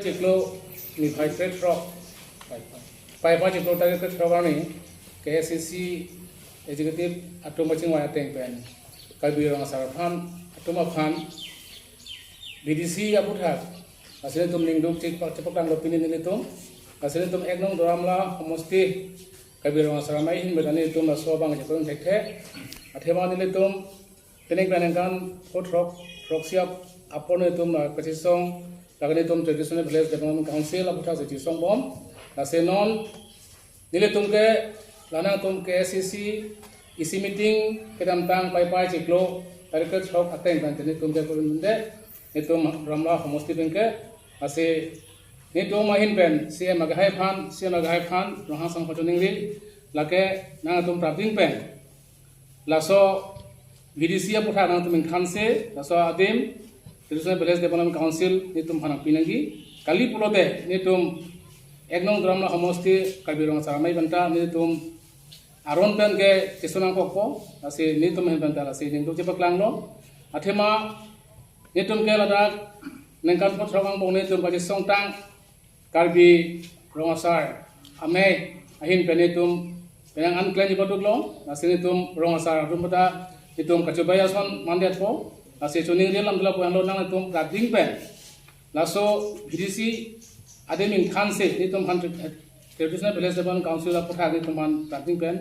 ciclo ni pai trade frog pai ciclo target trade frog ni KSCC executive atoma chingwa teng pen kalbirang saraphan atoma phan BDC aputha asile tum ningduk cik cepakang lopini nilitum asile tum eknong doramla homosti kalbirang saramai hin bedani tum asobang jepun thekhe athema nilitum tening penengkan fotrok roksiap apone tum kachisong lagani tum traditional village development council aputha kachisong bom asenon nilitum ke lana tum KSCC isi meeting kedam tang pai ciklo target shop ateng ban teni tum de kunde nitum ramla homosti bengke ase nitum mahin pen CM agahai phan roha sang photoning ri lake nang tum praping pen laso BDC aputha nang tum khanse laso adim traditional village development council nitum phanang pinangi kali pulote nitum eknong ramla homosti kalbirong saramai banta nitum aron pen ke kisonang kokpo ase nitum hen banta ase ningdo jepaklang lo athema nitum ke ladak nengkan potrawang bong nitum baje songtang karbi rongasar ame ahin penitum penang anklen ibatuk lo ase nitum rongasar rumata nitum kachubaya son mandiat po ase chuning relam dula puan lo nang nitum rading pen laso BDC ademin khanse nitum traditional village development council aputha nitum man rading pen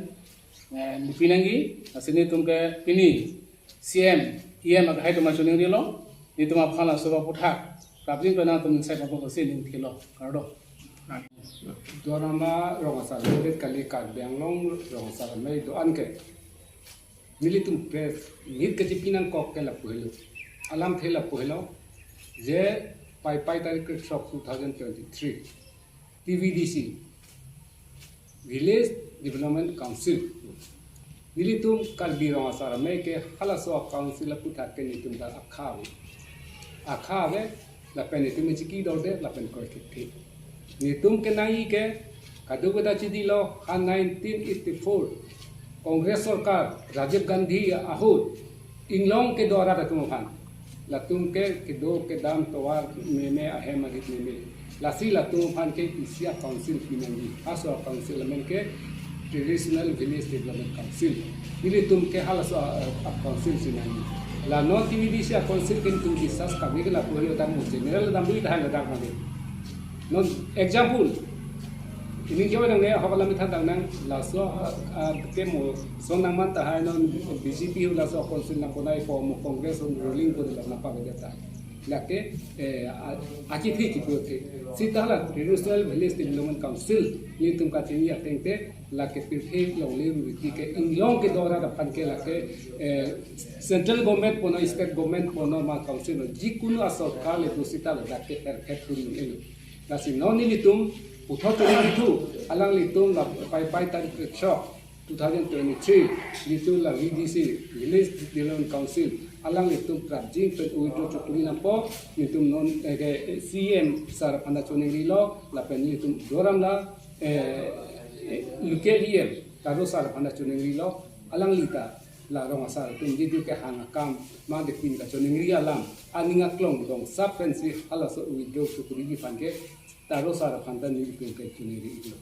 pinangi asini tumke pini CM EM agahai tuma chuning rilo ni tuma phala soba putha kapling pena tum sai pa ko se ning thilo kardo dorama rongasar le kali ka benglong rongasar mai do anke militum press nit ke pinang kok ke la puhelo alam thela puhelo je pai tarik shop 2023 PVDC village development council nilitum kalbi rongasar mai ke halaso council putha ke nitum da akhawe la penitum chiki do de la pen ko ke nitum ke nai ke kadugada chidilo 1984 Congress सरकार राजीव गांधी आहूत England के द्वारा रतुम खान लतुम के दो के दाम तवार में अहम अधिक में लासी लतुम खान के एशिया काउंसिल पिनंगी आसो काउंसिल में के ट्रेडिशनल विलेज डेवलपमेंट काउंसिल इले तुम के हालसो काउंसिल सिनंगी ला नो टीवी से काउंसिल के तुम डिस्कस का वेगला कोहलो दाम जनरल दाम भी धान दाम माने नो example ini jauh nang ne hokala mitha dang nang laso ke mo song nang man ta hai non BJP hu laso konsul na konai ko mo congress on ruling ko la na pa beta lake achi thi ki ko the sitala traditional village development council ni tum ka chini atengte lake pirthe lole witi ke inglong ke dora da pan ke lake central government kono state government kono ma council ji kuno asok kale to sitala lake her thuri elo lasi non ni tum Utho itu alang litung la pai tarik shop 2023 litung la VDC Village Development Council alang litung prajing pen uito chuturi nampo litung non ke CM sar panda choning lilo la pen litung doram la lukelier taro sar panda choning lilo alang lita la rong asar tum di ke hanga kam ma de pin ka choning ri alam aninga klong dong sap pen si ala so uito chuturi di panke taro sara phanda ni ke chuniri